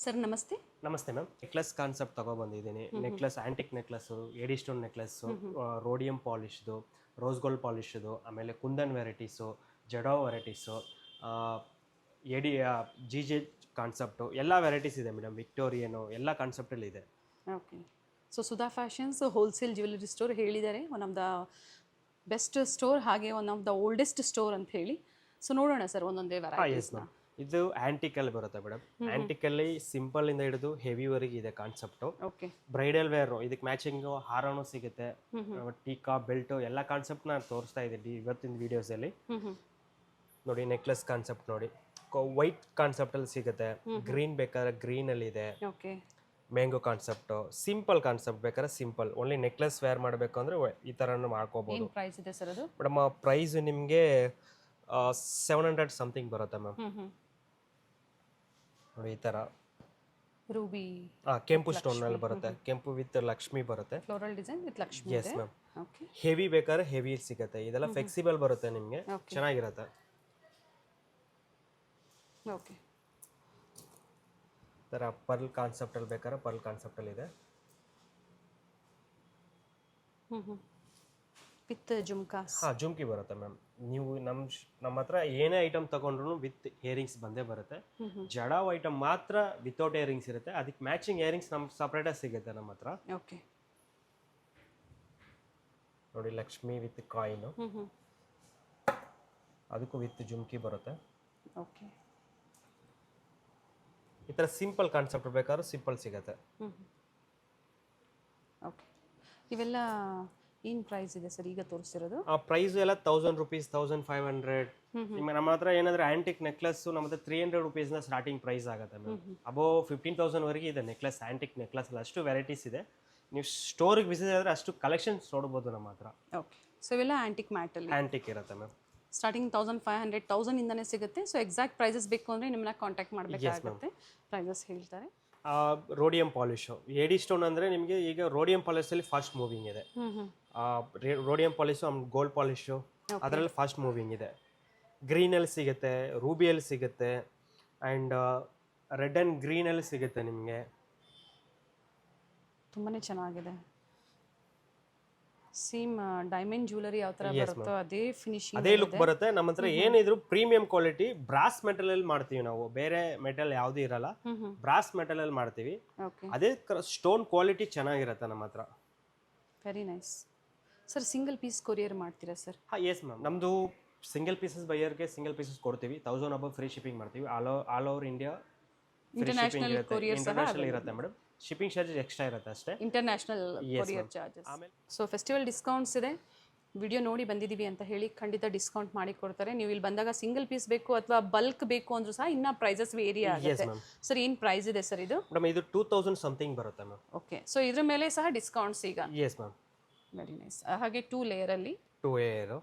Sir ನಮಸ್ತೆ. ನಮಸ್ತೆ ma'am. Necklace concept ತಗೊಬಂದಿದ್ದೀನಿ. Necklace antique necklace, AD stone necklace, rhodium ಪಾಲಿಶ್ದು, ರೋಸ್ ಗೋಲ್ಡ್ ಪಾಲಿಶ್ದು, ಆಮೇಲೆ kundan varieties, jadau varieties, AD G J concept ಎಲ್ಲ ವೆರೈಟೀಸ್ ಇದೆ ಮೇಡಮ್. ವಿಕ್ಟೋರಿಯನು ಎಲ್ಲ ಕಾನ್ಸೆಪ್ಟಲ್ಲಿ ಇದೆ. Okay. So Sudha fashions wholesale jewellery store ಹೇಳಿದ್ದಾರೆ, one of the best store, ಹಾಗೆ one of the oldest store ಅಂತ ಹೇಳಿ. ಸೊ ನೋಡೋಣ ಸರ್ ಒಂದೊಂದೇ ಎಸ್ ವೆರೈಟೀಸ್ನ. ಮ್ಯಾಮ್. ಇದು ಆ್ಯಂಟಿಕಲ್ಲಿ ಬರುತ್ತೆ ಮೇಡಮ್. ಆ್ಯಂಟಿಕಲ್ಲಿ ಸಿಂಪಲಿಂದ ಹಿಡಿದು ಹೆವಿವರೆಗೆ ಇದೆ ಕಾನ್ಸೆಪ್ಟು. ಓಕೆ. ಬ್ರೈಡಲ್ ವೇರು, ಇದಕ್ಕೆ ಮ್ಯಾಚಿಂಗು ಹಾರನೂ ಸಿಗುತ್ತೆ, ಟೀಕಾ ಬೆಲ್ಟು ಎಲ್ಲ ಕಾನ್ಸೆಪ್ಟ್ ನಾನು ತೋರಿಸ್ತಾ ಇದ್ದೀನಿ ಇವತ್ತಿನ ವೀಡಿಯೋಸಲ್ಲಿ. ನೋಡಿ ನೆಕ್ಲೆಸ್ ಕಾನ್ಸೆಪ್ಟ್ ನೋಡಿ, ವೈಟ್ ಕಾನ್ಸೆಪ್ಟಲ್ಲಿ ಸಿಗುತ್ತೆ. ಗ್ರೀನ್ ಬೇಕಾದ್ರೆ ಗ್ರೀನಲ್ಲಿ ಇದೆ. Okay. Mango concept, simple concept ಬೇಕಾದ್ರೆ ಸಿಂಪಲ್, ಓನ್ಲಿ ನೆಕ್ಲೆಸ್ ವೇರ್ ಮಾಡಬೇಕು ಅಂದರೆ ಈ ಥರನೂ ಮಾಡ್ಕೋಬೋದು. ಏನು ಪ್ರೈಸ್ ಇದೆ ಸರ್ ಅದು? ಮೇಡಮ್ ಪ್ರೈಸ್ ನಿಮಗೆ 700 ಸಮಥಿಂಗ್ ಬರುತ್ತೆ ಮ್ಯಾಮ್. ನೋಡಿ ಈ ಥರ ರೂಬಿ ಕೆಂಪು ಸ್ಟೋನಲ್ಲಿ ಬರುತ್ತೆ, ಕೆಂಪು ವಿತ್ ಲಕ್ಷ್ಮಿ ಬರುತ್ತೆ. ಫ್ಲೋರಲ್ ಡಿಸೈನ್ ವಿತ್ ಲಕ್ಷ್ಮಿ ಎಸ್ ಇದೆ. ಮ್ಯಾಮ್. ಓಕೆ. ಹೆವಿ ಬೇಕಾದ್ರೆ ಹೆವಿ ಸಿಗುತ್ತೆ. ಇದೆಲ್ಲ ಫ್ಲೆಕ್ಸಿಬಲ್ ಬರುತ್ತೆ ನಿಮಗೆ, Okay. ಚೆನ್ನಾಗಿರುತ್ತೆ. ಓಕೆ. ಈ ಥರ ಪರ್ಲ್ ಕಾನ್ಸೆಪ್ಟಲ್ಲಿ ಬೇಕಾದ್ರೆ ಪರ್ಲ್ ಕಾನ್ಸೆಪ್ಟಲ್ಲಿ ಇದೆ. ವಿತ್ ಜುಮ್ಕಾಸ್. ಜುಮ್ಕಿ ಬರುತ್ತೆ ಮ್ಯಾಮ್. ನೀವು ನಮ್ಮ ಹತ್ರ ಏನೇ ಐಟಮ್ ತಗೊಂಡ್ರು ವಿತ್ ಇಯರಿಂಗ್ಸ್ ಬಂದೇ ಬರುತ್ತೆ. ಜಡಾವ್ ಐಟಮ್ ಮಾತ್ರ ವಿತೌಟ್ ಇಯರಿಂಗ್ಸ್ ಇರುತ್ತೆ. ಅದಕ್ಕೆ ಮ್ಯಾಚಿಂಗ್ ಇಯರಿಂಗ್ಸ್ ನಮ್ಗೆ ಸಪ್ರೇಟಾಗಿ ಸಿಗುತ್ತೆ ನಮ್ಮ ಹತ್ರ. ಓಕೆ. ನೋಡಿ ಲಕ್ಷ್ಮಿ ವಿತ್ ಕಾಯಿನು, ಅದಕ್ಕೂ ವಿತ್ ಜುಮ್ಕಿ ಬರುತ್ತೆ. ಓಕೆ. ಈ ಥರ ಸಿಂಪಲ್ ಕಾನ್ಸೆಪ್ಟ್ ಬೇಕಾದ್ರೂ ಸಿಂಪಲ್ ಸಿಗುತ್ತೆ. ಓಕೆ. ಇವೆಲ್ಲ ಏನು ಪ್ರೈಸ್ ಇದೆ ಸರ್ ಈಗ ತೋರಿಸ್ತಿರೋದು? ಆ ಪ್ರೈಸ್ ಎಲ್ಲ 1000 ರೂಪೀಸ್, 1500. ನಮ್ಮ ಹತ್ರ ಏನಾದ್ರೆ ಆಂಟಿಕ್ ನೆಕ್ಲೆಸ್ ನಮ್ಮ ಹತ್ರ 300 ರುಪೀಸ್ನ ಸ್ಟಾರ್ಟಿಂಗ್ ಪ್ರೈಸ್ ಆಗುತ್ತೆ ಮ್ಯಾಮ್. ಅಬೋ 15,000ವರೆಗೆ ಇದೆ ನೆಕ್ಲೆಸ್, ಆಂಟಿಕ್ ನೆಕ್ಲೆಸ್ ಅಲ್ಲಿ ಅಷ್ಟು ವೆರೈಟೀಸ್ ಇದೆ. ನೀವು ಸ್ಟೋರಿಗೆ ವಿಸಿಟ್ ಆದರೆ ಅಷ್ಟು ಕಲೆಕ್ಷನ್ಸ್ ನೋಡ್ಬೋದು ನಮ್ಮ ಹತ್ರ. ಓಕೆ. ಸೊ ಇವೆಲ್ಲ ಆಂಟಿಕ್ ಮ್ಯಾಟಲ್ಲಿ ಆಂಟಿಕ್ ಇರುತ್ತೆ ಮ್ಯಾಮ್. ಸ್ಟಾರ್ಟಿಂಗ್ 1500, 1000 ಇಂದನೇ ಸಿಗುತ್ತೆ. ಸೊ ಎಕ್ಸಾಕ್ಟ್ ಪ್ರೈಸಸ್ ಬೇಕು ಅಂದರೆ ನಿಮ್ಮನ್ನ ಕಾಂಟ್ಯಾಕ್ಟ್ ಮಾಡಬೇಕಾಗುತ್ತೆ, ಪ್ರೈಸಸ್ ಹೇಳ್ತಾರೆ. ರೋಡಿಯಂ ಪಾಲಿಶು, ಏಡಿ ಸ್ಟೋನ್ ಅಂದರೆ ನಿಮಗೆ ಈಗ ರೋಡಿಯಂ ಪಾಲಿಶಲ್ಲಿ ಫಾಸ್ಟ್ ಮೂವಿಂಗ್ ಇದೆ. ರೋಡಿಯಂ ಪಾಲಿಶು ಆಮೇಲೆ ಗೋಲ್ಡ್ ಪಾಲಿಶು ಅದರಲ್ಲಿ ಫಾಸ್ಟ್ ಮೂವಿಂಗ್ ಇದೆ. ಗ್ರೀನಲ್ಲಿ ಸಿಗುತ್ತೆ, ರೂಬಿಯಲ್ಲಿ ಸಿಗುತ್ತೆ, ಆ್ಯಂಡ್ ರೆಡ್ ಆ್ಯಂಡ್ ಗ್ರೀನಲ್ಲಿ ಸಿಗುತ್ತೆ ನಿಮಗೆ. ತುಂಬಾ ಚೆನ್ನಾಗಿದೆ. ಸೇಮ್ ಡೈಮಂಡ್ ಜ್ಯುವೆಲರಿ ಯಾವ ಥರ ಬರುತ್ತೋ ಅದೇ ಫಿನಿಶಿಂಗ್, ಅದೇ ಲುಕ್ ಬರುತ್ತೆ. ನಮ್ಮ ಹತ್ರ ಏನಿದ್ರು ಪ್ರೀಮಿಯಂ ಕ್ವಾಲಿಟಿ ಬ್ರಾಸ್ ಮೆಟಲ್ ಅಲ್ಲಿ ಮಾಡ್ತೀವಿ ನಾವು. ಬೇರೆ ಮೆಟಲ್ ಯಾವ್ದು ಇರಲ್ಲ, ಬ್ರಾಸ್ ಮೆಟಲ್ ಅಲ್ಲಿ ಮಾಡ್ತೀವಿ. ಓಕೆ. ಅದೇ ಸ್ಟೋನ್ ಕ್ವಾಲಿಟಿ ಚೆನ್ನಾಗಿರುತ್ತೆ ನಮ್ಮ ಹತ್ರ. Very nice. Sir single piece courier ಮಾಡ್ತೀರಾ ಸರ್? Yes ma'am. ನಮ್ಮದು ಸಿಂಗಲ್ ಪೀಸಸ್ ಬೈಯರ್ಗೆ ಸಿಂಗಲ್ ಪೀಸಸ್ ಕೊಡ್ತೀವಿ. 1000 ಅಬವ್ ಫ್ರೀ ಶಿಪ್ಪಿಂಗ್ ಮಾಡ್ತೀವಿ. All over India international courier ಸಹ ಇಂಟರ್ನ್ಯಾಷನಲ್ ಇರುತ್ತೆ ಮೇಡಮ್. ಶಿಪ್ಪಿಂಗ್ ಚಾರ್ಜಸ್ ಎಕ್ಸ್ಟ್ರಾ ಇರುತ್ತೆ ಅಷ್ಟೇ. International courier charges. So festival discounts ಇದೆ. ವಿಡಿಯೋ ನೋಡಿ ಬಂದಿದ್ದೀವಿ ಅಂತ ಹೇಳಿ ಖಂಡಿತ ಡಿಸ್ಕೌಂಟ್ ಮಾಡಿ ಕೊಡ್ತಾರೆ. ನೀವು ಇಲ್ಲಿ ಬಂದಾಗ ಸಿಂಗಲ್ ಪೀಸ್ ಬೇಕು ಅಥವಾ ಬಲ್ಕ್ ಬೇಕು ಅಂದ್ರೂ ಸಹ ಇನ್ನ ಪ್ರೈಸಸ್ ವೇರಿ ಆಗುತ್ತೆ. ಸರ್ ಏನು ಪ್ರೈಸ್ ಇದೆ ಸರ್ ಇದು? ಮೇಡಮ್ ಇದು 2000 ಸಮಥಿಂಗ್ ಬರುತ್ತೆ ಮ್ಯಾಮ್. ಓಕೆ. ಸೊ ಇದ್ರ ಮೇಲೆ ಸಹ ಡಿಸ್ಕೌಂಟ್ಸ್ ಈಗ? Yes ma'am. Very nice. ಹಾಗೆ 2 ಲೇಯರ್ ಅಲ್ಲಿ 2 ಲೇಯರ್.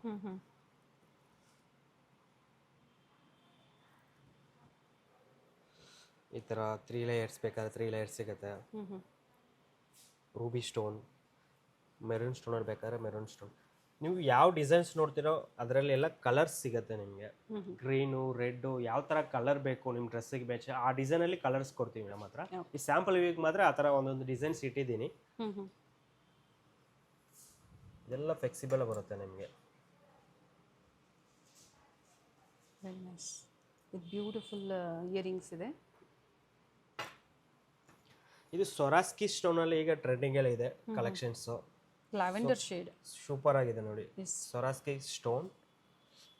ಈ ಥರ 3 ಲೇಯರ್ಸ್ ಬೇಕಾದ್ರೆ 3 ಲೇಯರ್ಸ್ ಸಿಗುತ್ತೆ. ರೂಬಿ ಸ್ಟೋನ್, ಮೆರೂನ್ ಸ್ಟೋನಲ್ಲಿ ಬೇಕಾದ್ರೆ ಮೆರೂನ್ ಸ್ಟೋನ್. ನೀವು ಯಾವ ಡಿಸೈನ್ಸ್ ನೋಡ್ತೀರೋ ಅದರಲ್ಲಿ ಎಲ್ಲ ಕಲರ್ಸ್ ಸಿಗುತ್ತೆ ನಿಮಗೆ. ಗ್ರೀನು, ರೆಡ್ಡು, ಯಾವ ಥರ ಕಲರ್ ಬೇಕು ನಿಮ್ಮ ಡ್ರೆಸ್ಸಿಗೆ ಮ್ಯಾಚ್ ಆ ಡಿಸೈನಲ್ಲಿ ಕಲರ್ಸ್ ಕೊಡ್ತೀವಿ ನಮ್ಮ ಹತ್ರ. ಈ ಸ್ಯಾಂಪಲ್ ವಿಗೆ ಮಾತ್ರ ಆ ಥರ ಒಂದೊಂದು ಡಿಸೈನ್ಸ್ ಇಟ್ಟಿದ್ದೀನಿ. ಇದೆಲ್ಲ ಫ್ಲೆಕ್ಸಿಬಲ್ ಬರುತ್ತೆ ನಿಮಗೆ. Very nice. With beautiful earrings ಇದೆ. ಇದು ಸೊರಾಸ್ಕಿ ಸ್ಟೋನಲ್ಲಿ ಈಗ ಟ್ರೆಂಡಿಂಗಲ್ಲಿ ಇದೆ ಕಲೆಕ್ಷನ್ಸು. ಲ್ಯಾವೆಂಡರ್ ಶೇಡ್ ಸೂಪರ್ ಆಗಿದೆ ನೋಡಿ. ಸೊರಾಸ್ಕಿ ಸ್ಟೋನ್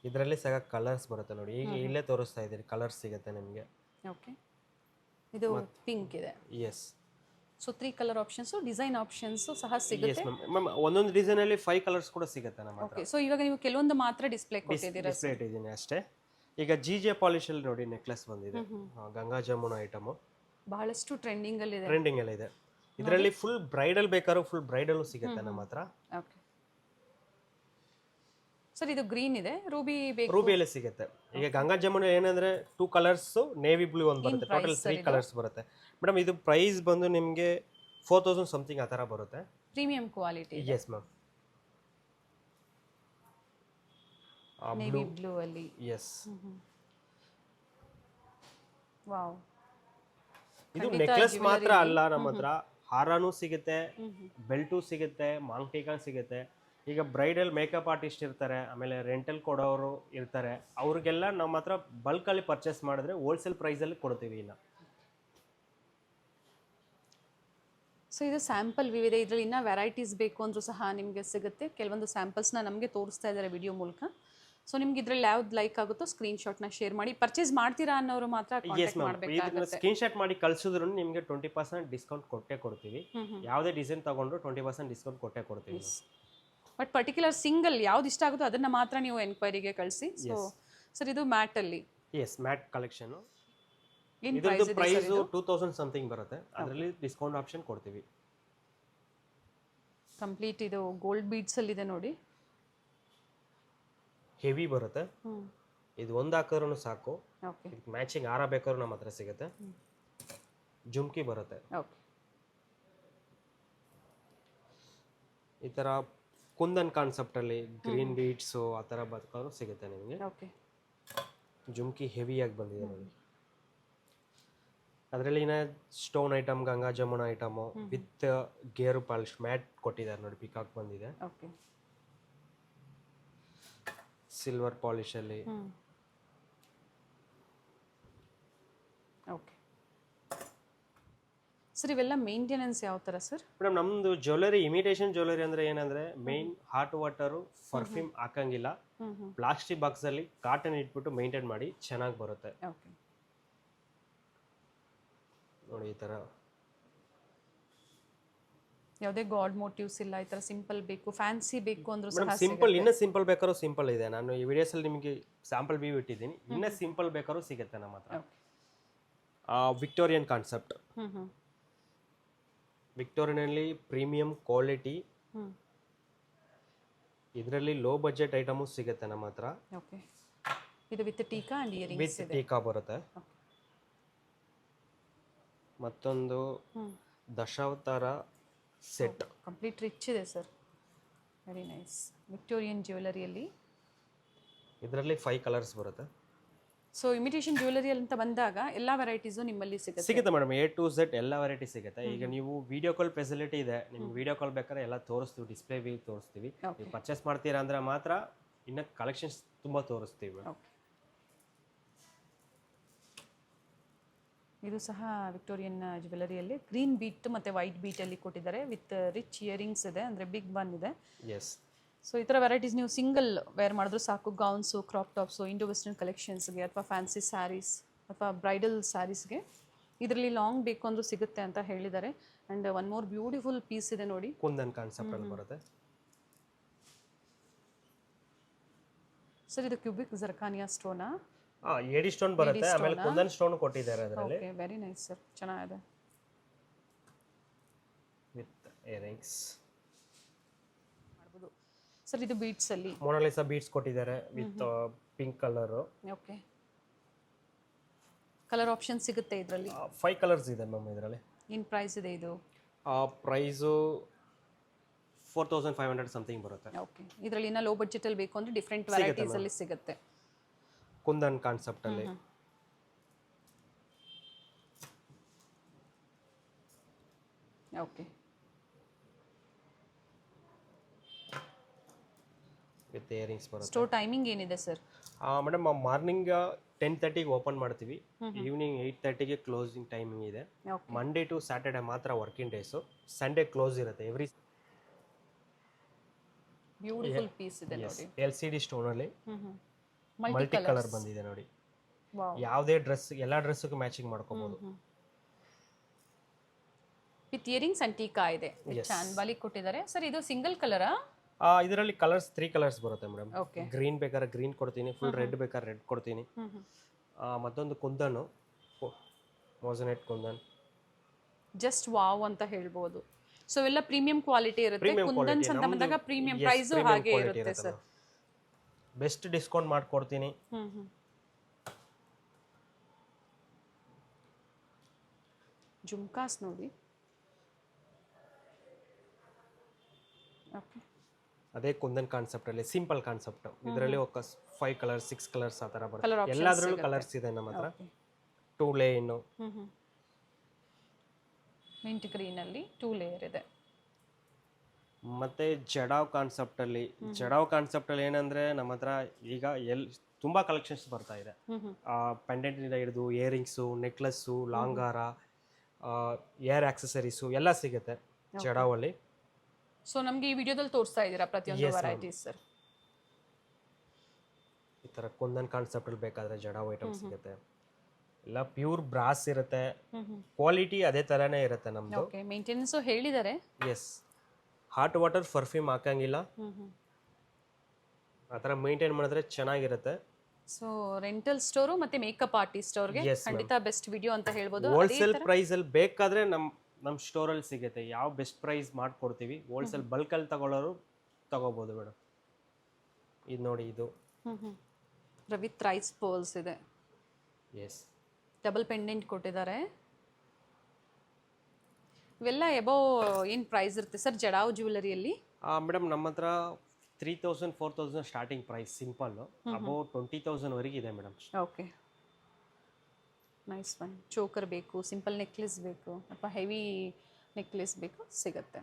ಇದರಲ್ಲಿ ಸಹ ಕಲರ್ಸ್ ಬರುತ್ತೆ ನೋಡಿ. ಈಗ ಇಲ್ಲೇ ತೋರಿಸ್ತಾ ಇದ್ದೀರಿ, ಕಲರ್ಸ್ ಸಿಗುತ್ತೆ ನಿಮಗೆ. ಓಕೆ. ಇದು ಪಿಂಕ್ ಇದೆ. Yes. So 3 colour options, design options ಸಹ ಸಿಗುತ್ತೆ. ಮ್ಯಾಮ್ ಒಂದೊಂದು ಡಿಸೈನ್ ಅಲ್ಲಿ 5 ಕಲರ್ಸ್ ಕೂಡ ಸಿಗುತ್ತೆ ನಮ್ಮ ಹತ್ರ. ಓಕೆ. ಸೊ ಇವಾಗ ನೀವು ಕೆಲವೊಂದು ಮಾತ್ರ ಡಿಸ್ಪ್ಲೇ ಕೊಟ್ಟಿದ್ದೀರಾ? ಡಿಸ್ಪ್ಲೇ ಇಟ್ಟಿದ್ದೀನಿ ಅಷ್ಟೇ. ಈಗ ಜೆ ಪಾಲಿಶ್ ಅಲ್ಲಿ ನೋಡಿ ನೆಕ್ಲೆಸ್ ಬಂದಿದೆ, ಗಂಗಾ ಜಮುನಾ ಐಟಮ್. ಬಹಳಷ್ಟು ಟ್ರೆಂಡಿಂಗ್ ಅಲ್ಲಿ ಇದೆ. ಟ್ರೆಂಡಿಂಗ್ ಅಲ್ಲಿ ಇದೆ. ಇದರಲ್ಲಿ ಫುಲ್ ಬ್ರೈಡಲ್ ಬೇಕಾದ್ರೂ ಫುಲ್ ಬ್ರೈಡಲ್ ಸಿಗುತ್ತೆ ನಮ್ಮ ಹತ್ರ. ಓಕೆ. ಸರ್ ಇದು ಗ್ರೀನ್ ಇದೆ, ರೂಬಿ ಬೇಕು? ರೂಬಿಯಲ್ಲಿ ಸಿಗುತ್ತೆ. ಈಗ ಗಂಗಾ ಜಮುನಾ ಏನಂದ್ರೆ 2 ಕಲರ್ಸ್, ನೇವಿ ಬ್ಲೂ ಒಂದು ಬರುತ್ತೆ, ಟೋಟಲ್ 3 ಕಲರ್ಸ್ ಬರುತ್ತೆ ಮೇಡಮ್. ಇದು ಪ್ರೈಸ್ ಬಂದು ನಿಮಗೆ 4000 ಸಮಥಿಂಗ್ ಆ ಥರ ಬರುತ್ತೆ. Premium quality. Yes ma'am. Navy blue ಅಲ್ಲಿ. ಎಸ್. ವಾವ್. ಇದು ನೆಕ್ಲೆಸ್ ಮಾತ್ರ ಅಲ್ಲ, ನಮ್ಮ ಹತ್ರ ಹಾರನೂ ಸಿಗುತ್ತೆ, ಬೆಲ್ಟು ಸಿಗುತ್ತೆ, ಮಾಂಗ್ಟಿಕಾ ಸಿಗುತ್ತೆ. ಈಗ ಬ್ರೈಡಲ್ ಮೇಕಪ್ ಆರ್ಟಿಸ್ಟ್ ಇರ್ತಾರೆ, ಆಮೇಲೆ ರೆಂಟಲ್ ಕೊಡೋರು ಇರ್ತಾರೆ, ಅವ್ರಿಗೆಲ್ಲ ನಮ್ಮ ಹತ್ರ ಬಲ್ಕಲ್ಲಿ ಪರ್ಚೇಸ್ ಮಾಡಿದ್ರೆ ಹೋಲ್ಸೇಲ್ ಪ್ರೈಸಲ್ಲಿ ಕೊಡ್ತೀವಿ. ಇನ್ನು ಸೊ ಇದು ಸ್ಯಾಂಪಲ್ ವ್ಯೂ ಇದೆ, ಇದರಲ್ಲಿ ಇನ್ನೂ ವೆರೈಟೀಸ್ ಬೇಕು ಅಂದರೂ ಸಹ ನಿಮಗೆ ಸಿಗುತ್ತೆ. ಕೆಲವೊಂದು ಸ್ಯಾಂಪಲ್ಸ್ನ ನಮಗೆ ತೋರಿಸ್ತಾ ಇದ್ದಾರೆ ವಿಡಿಯೋ ಮೂಲಕ. ಸೊ ನಿಮ್ಗೆ ಇದ್ರಲ್ಲಿ ಯಾವ್ದು ಲೈಕ್ ಆಗುತ್ತೋ ಸ್ಕ್ರೀನ್ಶಾಟ್ನ ಶೇರ್ ಮಾಡಿ. ಪರ್ಚೇಸ್ ಮಾಡ್ತೀರಾ ಅನ್ನೋರು ಮಾತ್ರ ಕಾಂಟ್ಯಾಕ್ಟ್ ಮಾಡಬೇಕಾಗುತ್ತೆ. ಸ್ಕ್ರೀನ್ಶಾಟ್ ಮಾಡಿ ಕಳಿಸಿದ್ರು ನಿಮಗೆ 20% ಡಿಸ್ಕೌಂಟ್ ಕೊಟ್ಟೇ ಕೊಡ್ತೀವಿ. ಯಾವುದೇ ಡಿಸೈನ್ ತಗೊಂಡ್ರು 20% ಡಿಸ್ಕೌಂಟ್ ಕೊಟ್ಟೇ ಕೊಡ್ತೀವಿ. ಬಟ್ ಪರ್ಟಿಕ್ಯುಲರ್ ಸಿಂಗಲ್ ಯಾವ್ದು ಇಷ್ಟ ಆಗುತ್ತೋ ಅದನ್ನ ಮಾತ್ರ ನೀವು ಎನ್ಕ್ವೈರಿಗೆ ಕಳಿಸಿ. ಸೊ ಸರ್ ಇದು ಮ್ಯಾಟ್ ಅಲ್ಲಿ ಮ್ಯಾಟ್ ಕಲೆಕ್ಷನ್. ಇದರ ಪ್ರೈಸ್ 2000 ಸಮಥಿಂಗ್ ಬರುತ್ತೆ. ಅದರಲ್ಲಿ ಡಿಸ್ಕೌಂಟ್ ಆಪ್ಷನ್ ಕೊಡ್ತೀವಿ. ಕಂಪ್ಲೀಟ್ ಇದು ಗೋಲ್ಡ್ ಬೀಡ್ಸ್ ಅಲ್ಲಿ ಇದೆ ನೋಡಿ, ಹೆವಿ ಬರುತ್ತೆ. ಇದು ಒಂದು ಹಾಕಿದ್ರೂ ಸಾಕು. ಮ್ಯಾಚಿಂಗ್ ಹಾರ ಬೇಕಾದ್ರೂ ನಮ್ಮ ಹತ್ರ ಸಿಗುತ್ತೆ. ಜುಮ್ಕಿ ಬರುತ್ತೆ. ಈ ತರ ಕುಂದನ್ ಕಾನ್ಸೆಪ್ಟ್ ಅಲ್ಲಿ ಗ್ರೀನ್ ಬೀಡ್ಸ್ ಆ ತರ ಬೇಕಾದ್ರೂ ಸಿಗುತ್ತೆ ನಿಮಗೆ. ಜುಮ್ಕಿ ಹೆವಿಯಾಗಿ ಬಂದಿದೆ ನೋಡಿ. ಅದರಲ್ಲಿ stone item, Ganga Jamuna item with ಗೇರು ಪಾಲಿಶ್ ಮ್ಯಾಟ್ ಕೊಟ್ಟಿದ್ದಾರೆ ನೋಡಿ, ಪಿಕಾಕ್ ಬಂದಿದೆ. ಸಿಲ್ವರ್ ಪಾಲಿಶ್ ಅಲ್ಲಿ. ಸರ್ ಇವೆಲ್ಲ ಮೇಂಟೆನೆನ್ಸ್ ಯಾವ ತರ ಸರ್? ಮೇಡಮ್ ನಮ್ದು ಜ್ಯುವೆಲರಿ ಇಮಿಟೇಷನ್ ಜ್ಯುವೆಲರಿ ಅಂದ್ರೆ ಏನಂದ್ರೆ ಮೇನ್ ಹಾಟ್ ವಾಟರ್ ಪರ್ಫ್ಯೂಮ್ ಹಾಕಂಗಿಲ್ಲ. ಪ್ಲಾಸ್ಟಿಕ್ ಬಾಕ್ಸ್ ಅಲ್ಲಿ ಕಾಟನ್ ಇಟ್ಬಿಟ್ಟು ಮೇಂಟೈನ್ ಮಾಡಿ ಚೆನ್ನಾಗಿ ಬರುತ್ತೆ ನೋಡಿ. ಈ ತರ ಯಾವುದೇ ಗಾಡ್ ಮೋಟಿವ್ಸ್ ಇಲ್ಲ, ಈ ತರ ಸಿಂಪಲ್ ಬೇಕು, ಫ್ಯಾನ್ಸಿ ಬೇಕು ಅಂದ್ರೂ ಸಹ ಸಿಂಪಲ್. ಇನ್ನ ಸಿಂಪಲ್ ಬೇಕಾದ್ರೂ ಸಿಂಪಲ್ ಇದೆ. ನಾನು ಈ ವಿಡಿಯೋಸ್ ಅಲ್ಲಿ ನಿಮಗೆ ಸ್ಯಾಂಪಲ್ ವ್ಯೂ ಇಟ್ಟಿದ್ದೀನಿ. ಇನ್ನ ಸಿಂಪಲ್ ಬೇಕಾದ್ರೂ ಸಿಗುತ್ತೆ ನಮ್ಮ ಹತ್ರ. Victorian concept. ವಿಕ್ಟೋರಿಯನಲ್ಲಿ ಪ್ರೀಮಿಯಂ ಕ್ವಾಲಿಟಿ. ಇದರಲ್ಲಿ ಲೋ ಬಜೆಟ್ ಐಟಮು ಸಿಗುತ್ತೆ ನಮ್ಮ ಹತ್ರ. ಇದು with Tika and earrings with ಟೀಕಾ ಬರುತ್ತೆ. ಮತ್ತೊಂದು ದಶಾವತಾರ ಸೆಟ್. ಕಂಪ್ಲೀಟ್ ರಿಚ್ ಇದೆ ಸರ್, ವೆರಿ ನೈಸ್. ವಿಕ್ಟೋರಿಯನ್ ಜ್ಯುವೆಲರಿಯಲ್ಲಿ ಇದರಲ್ಲಿ 5 ಕಲರ್ಸ್ ಬರುತ್ತೆ. ಸೊ ಇಮಿಟೇಷನ್ ಜ್ಯುವೆಲರಿ ಅಂತ ಬಂದಾಗ ಎಲ್ಲ ವೆರೈಟೀಸು ನಿಮ್ಮಲ್ಲಿ ಸಿಗುತ್ತೆ ಮೇಡಮ್. A to Z ಎಲ್ಲ ವೆರೈಟಿ ಸಿಗುತ್ತೆ. ಈಗ ನೀವು ವಿಡಿಯೋ ಕಾಲ್ ಫೆಸಿಲಿಟಿ ಇದೆ, ನಿಮ್ಗೆ ವಿಡಿಯೋ ಕಾಲ್ ಬೇಕಾದ್ರೆ ಎಲ್ಲ ತೋರಿಸ್ತೀವಿ, ಡಿಸ್ಪ್ಲೇ ವ್ಯೂ ತೋರಿಸ್ತೀವಿ. ನೀವು ಪರ್ಚೇಸ್ ಮಾಡ್ತೀರಾ ಅಂದ್ರೆ ಮಾತ್ರ ಇನ್ನು ಕಲೆಕ್ಷನ್ಸ್ ತುಂಬ ತೋರಿಸ್ತೀವಿ. ಇದು ಸಹ ವಿಕ್ಟೋರಿಯನ್ ಜ್ಯುವೆಲರಿಯಲ್ಲಿ ಗ್ರೀನ್ ಬೀಟ್ ಮತ್ತು ವೈಟ್ ಬೀಟಲ್ಲಿ ಕೊಟ್ಟಿದ್ದಾರೆ. ವಿತ್ ರಿಚ್ ಇಯರಿಂಗ್ಸ್ ಇದೆ, ಅಂದರೆ ಬಿಗ್ ಬನ್ ಇದೆ. ಸೊ ಈ ಥರ ವೆರೈಟೀಸ್ ನೀವು ಸಿಂಗಲ್ ವೇರ್ ಮಾಡಿದ್ರು ಸಾಕು. Gowns, crop tops, indo western ಕಲೆಕ್ಷನ್ಸ್ಗೆ ಅಥವಾ ಫ್ಯಾನ್ಸಿ ಸ್ಯಾರೀಸ್ ಅಥವಾ ಬ್ರೈಡಲ್ ಸ್ಯಾರೀಸ್ಗೆ ಇದರಲ್ಲಿ ಲಾಂಗ್ ಬೇಕು ಅಂದ್ರೂ ಸಿಗುತ್ತೆ ಅಂತ ಹೇಳಿದ್ದಾರೆ. And one more beautiful piece ಇದೆ ನೋಡಿ, ಕುಂದನ್ ಕಾನ್ಸೆಪ್ಟ್ ಅಲ್ಲಿ ಬರುತ್ತೆ ಸರ್. ಇದು ಕ್ಯೂಬಿಕ್ ಜರ್ಕಾನಿಯಾ ಸ್ಟೋನಾ? ಏಡಿ ಸ್ಟೋನ್ ಬರುತ್ತೆ, ಆಮೇಲೆ ಕುಂದನ್ ಸ್ಟೋನ್ ಕೊಟ್ಟಿದ್ದಾರೆ ಅದರಲ್ಲಿ. ಓಕೆ, ವೆರಿ ನೈಸ್ ಸರ್, ಚೆನ್ನಾಗಿದೆ. ವಿತ್ ಇಯರಿಂಗ್ಸ್ ಮಾಡಬಹುದು ಸರ್. ಇದು ಬೀಡ್ಸ್ ಅಲ್ಲಿ ಮೊನಾಲಿಸಾ ಬೀಡ್ಸ್ ಕೊಟ್ಟಿದ್ದಾರೆ with pink colour. Okay, colour option ಸಿಗುತ್ತೆ ಇದರಲ್ಲಿ. 5 ಕಲರ್ಸ್ ಇದೆ ಮ್ಯಾಮ್ ಇದರಲ್ಲಿ. ಏನು ಪ್ರೈಸ್ ಇದೆ ಇದು? ಪ್ರೈಸು 4500 ಸಮಥಿಂಗ್ ಬರುತ್ತೆ. ಓಕೆ, ಇದರಲ್ಲಿ ಇನ್ನ ಲೋ ಬಜೆಟ್ ಅಲ್ಲಿ ಬೇಕು ಅಂದ್ರೆ ಡಿಫರೆಂಟ್ ವೆರೈಟೀಸ್ ಅಲ್ಲಿ ಸಿಗುತ್ತೆ. ಕುಂದನ್ ಕಾನ್ಸೆಪ್ಟ್ ಅಲ್ಲಿ. ಓಕೆ, ವಿತ್ ಇಯರಿಂಗ್ಸ್ ಬರುತ್ತೆ. ಸ್ಟೋರ್ ಟೈಮಿಂಗ್ ಏನಿದೆ ಸರ್? ಮೇಡಮ್ ಮಾರ್ನಿಂಗ್ 10:30ಗೆ ಓಪನ್ ಮಾಡ್ತೀವಿ, ಈವ್ನಿಂಗ್ 8:30ಗೆ ಕ್ಲೋಸಿಂಗ್ ಟೈಮಿಂಗ್ ಇದೆ. ಮಂಡೇ ಟು ಸ್ಯಾಟರ್ಡೆ ಮಾತ್ರ ವರ್ಕಿಂಗ್ ಡೇಸು, ಸಂಡೇ ಕ್ಲೋಸ್ ಇರುತ್ತೆ. ಎವ್ರಿ ಬ್ಯೂಟಿಫುಲ್ ಪೀಸ್ ಇದೆ ನೋಡಿ, LCD ಸ್ಟೋನ್ ಅಲ್ಲಿ ಮಲ್ಟಿ ಕಲರ್ ಬಂದಿದೆ ನೋಡಿ. ಯಾವುದೇ ಡ್ರೆಸ್, ಎಲ್ಲ ಡ್ರೆಸ್ಗೂ ಮ್ಯಾಚಿಂಗ್ ಮಾಡ್ಕೋಬಹುದು. ವಿತ್ ಇಯರಿಂಗ್ಸ್ ಅಂಡ್ ಟೀಕಾ ಇದೆ, ಚಾನ್ಬಾಲಿ ಕೊಟ್ಟಿದ್ದಾರೆ ಸರ್. ಇದು ಸಿಂಗಲ್ ಕಲರಾ? ಇದರಲ್ಲಿ ಕಲರ್ಸ್ 3 ಕಲರ್ಸ್ ಬರುತ್ತೆ ಮೇಡಮ್. ಗ್ರೀನ್ ಬೇಕಾದ್ರೆ ಗ್ರೀನ್ ಕೊಡ್ತೀನಿ, ಫುಲ್ ರೆಡ್ ಬೇಕಾದ್ರೆ ರೆಡ್ ಕೊಡ್ತೀನಿ. ಮತ್ತೊಂದು ಕುಂದನ್, ಮೋಸನೆಟ್ ಕುಂದನ್, ಜಸ್ಟ್ ವಾವ್ ಅಂತ ಹೇಳ್ಬೋದು. ಸೊ ಎಲ್ಲ ಪ್ರೀಮಿಯಂ ಕ್ವಾಲಿಟಿ ಇರುತ್ತೆ. ಕುಂದನ್ಸ್ ಅಂತ ಬಂದಾಗ ಪ್ರೀಮಿಯಂ ಪ್ರೈಸ್ ಹಾಗೆ ಇರುತ್ತೆ ಸರ್. ಬೆಸ್ಟ್ ಡಿಸ್ಕೌಂಟ್ ಮಾಡ್ಕೊಡ್ತೀನಿ. ಜುಮ್ಕಾಸ್ ನೋಡಿ. ಓಕೆ, ಅದೇ ಕುಂದನ್ ಕಾನ್ಸೆಪ್ಟ್ ಅಲ್ಲಿ ಸಿಂಪಲ್ ಕಾನ್ಸೆಪ್ಟ್. ಇದರಲ್ಲಿ 5 ಕಲರ್ಸ್ 6 ಕಲರ್ಸ್ ಆ ತರ ಬರುತ್ತೆ. ಎಲ್ಲಾದ್ರಲ್ಲೂ ಕಲರ್ಸ್ ಇದೆ ನಮ್ಮ ಹತ್ರ. 2 ಲೈನ್ ಮಿಂಟ್ ಗ್ರೀನಲ್ಲಿ 2 ಲೇಯರ್ ಇದೆ. ಮತ್ತು ಜಡಾವ್ ಕಾನ್ಸೆಪ್ಟಲ್ಲಿ ಏನಂದರೆ ನಮ್ಮ ಹತ್ರ ಈಗ ತುಂಬ ಕಲೆಕ್ಷನ್ಸ್ ಬರ್ತಾ ಇದೆ. ಪೆಂಡೆಂಟಿಂದ ಹಿಡಿದು ಇಯರಿಂಗ್ಸು, ನೆಕ್ಲೆಸ್ಸು, ಲಾಂಗ್ ಹಾರ, ಏರ್ ಆಕ್ಸೆಸರೀಸು ಎಲ್ಲ ಸಿಗುತ್ತೆ ಜಡಾವಲ್ಲಿ. ಸೊ ನಮಗೆ ಈ ವಿಡಿಯೋದಲ್ಲಿ ತೋರಿಸ್ತಾ ಇದ್ದೀರಾ ಪ್ರತಿಯೊಂದು ವೆರೈಟೀಸ್ ಸರ್. ಈ ಥರ ಕುಂದನ್ ಕಾನ್ಸೆಪ್ಟಲ್ಲಿ ಬೇಕಾದರೆ ಜಡಾವ್ ಐಟಮ್ ಸಿಗುತ್ತೆ. ಎಲ್ಲ ಪ್ಯೂರ್ ಬ್ರಾಸ್ ಇರುತ್ತೆ, ಕ್ವಾಲಿಟಿ ಅದೇ ಥರನೇ ಇರುತ್ತೆ ನಮ್ಮದು. ಓಕೆ, ಮೇಂಟೆನೆನ್ಸು ಹೇಳಿದ್ದಾರೆ. ಎಸ್, ಹಾಟ್ ವಾಟರ್ ಪರ್ಫ್ಯೂಮ್ ಹಾಕಂಗಿಲ್ಲ, ಆ ಥರ ಮೇಂಟೈನ್ ಮಾಡಿದ್ರೆ ಚೆನ್ನಾಗಿರುತ್ತೆ. ಸೊ ರೆಂಟಲ್ ಸ್ಟೋರು ಮತ್ತೆ ಮೇಕಪ್ ಆರ್ಟಿಸ್ಟ್ ಸ್ಟೋರ್ಗೆ ಖಂಡಿತ ಬೆಸ್ಟ್ ವಿಡಿಯೋ ಅಂತ ಹೇಳ್ಬೋದು. ಹೋಲ್ಸೇಲ್ ಪ್ರೈಸಲ್ಲಿ ಬೇಕಾದರೆ ನಮ್ಮ ಸ್ಟೋರಲ್ಲಿ ಸಿಗುತ್ತೆ. ಯಾವ ಬೆಸ್ಟ್ ಪ್ರೈಸ್ ಮಾಡ್ಕೊಡ್ತೀವಿ. ಹೋಲ್ಸೇಲ್ ಬಲ್ಕಲ್ಲಿ ತಗೊಳ್ಳೋರು ತಗೋಬೋದು ಮೇಡಮ್. ಇದು ನೋಡಿ, ಇದು ವಿತ್ ರೈಸ್ ಪೋಲ್ಸ್ ಇದೆ. ಎಸ್, ಡಬಲ್ ಪೆಂಡೆಂಟ್ ಕೊಟ್ಟಿದ್ದಾರೆ. ಇವೆಲ್ಲ ಎಬವ್ ಏನು ಪ್ರೈಸ್ ಇರುತ್ತೆ ಸರ್ ಜಡಾವ್ ಜ್ಯುವೆಲರಿಯಲ್ಲಿ? ಮೇಡಮ್ ನಮ್ಮ ಹತ್ರ 3000 4000 ಸ್ಟಾರ್ಟಿಂಗ್ ಪ್ರೈಸ್ ಸಿಂಪಲ್ಲು, ಅಬೌವ್ 20,000 ವರೆಗೆ ಇದೆ madam. Okay, nice one. Choker ಬೇಕು, ಸಿಂಪಲ್ ನೆಕ್ಲೆಸ್ ಬೇಕು ಅಥವಾ ಹೆವಿ ನೆಕ್ಲೆಸ್ ಬೇಕು, ಸಿಗುತ್ತೆ.